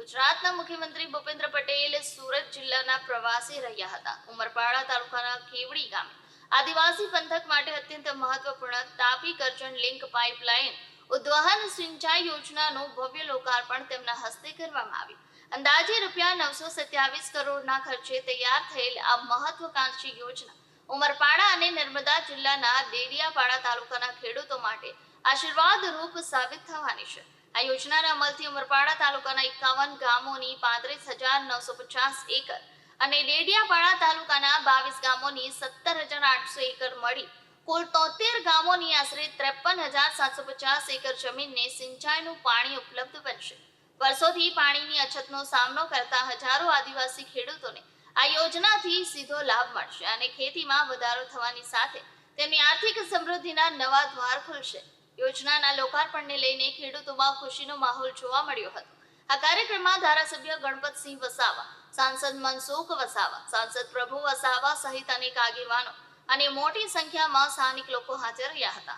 ગુજરાતના મુખ્યમંત્રી ભૂપેન્દ્ર પટેલ સુરત જિલ્લાના પ્રવાસે રહ્યા હતા. ઉમરપાડા તાલુકાના કેવડી ગામે આદિવાસી પંથક માટે અત્યંત મહત્વપૂર્ણ તાપી કરજણ લિંક પાઇપલાઇન ઉદ્વહન સિંચાઈ યોજનાનું ભવ્ય લોકાર્પણ તેમના હસ્તે કરવામાં આવ્યું. અંદાજે ₹927 કરોડના ખર્ચે તૈયાર થયેલ આ મહત્વકાંક્ષી યોજના ઉમરપાડા અને નર્મદા જિલ્લાના દેડિયાપાડા તાલુકાના ખેડૂતો માટે આશીર્વાદરૂપ સાબિત થવાની છે. આ યોજનાના અમલથી ઉમરપાડા તાલુકાના 51 ગામોની 35,950 એકર અને ડેડિયાપાડા તાલુકાના 22 ગામોની 17,800 એકર મળી કુલ 73 ગામોની આશરે 53,750 એકર જમીનને સિંચાઈનું પાણી ઉપલબ્ધ બનશે. વર્ષોથી પાણીની અછતનો સામનો કરતા હજારો આદિવાસી ખેડૂતોને આ યોજનાથી સીધો લાભ મળશે અને ખેતીમાં વધારો થવાની સાથે તેમની આર્થિક સમૃદ્ધિના નવા દ્વાર ખુલશે. યોજનાના લોકાર્પણને લઈને ખેડૂતોમાં ખુશીનો માહોલ જોવા મળ્યો હતો. આ કાર્યક્રમમાં ધારાસભ્ય ગણપતસિંહ વસાવા, સાંસદ મનસુખ વસાવા, સાંસદ પ્રભુ વસાવા સહિત અનેક આગેવાનો અને મોટી સંખ્યામાં સ્થાનિક લોકો હાજર રહ્યા હતા.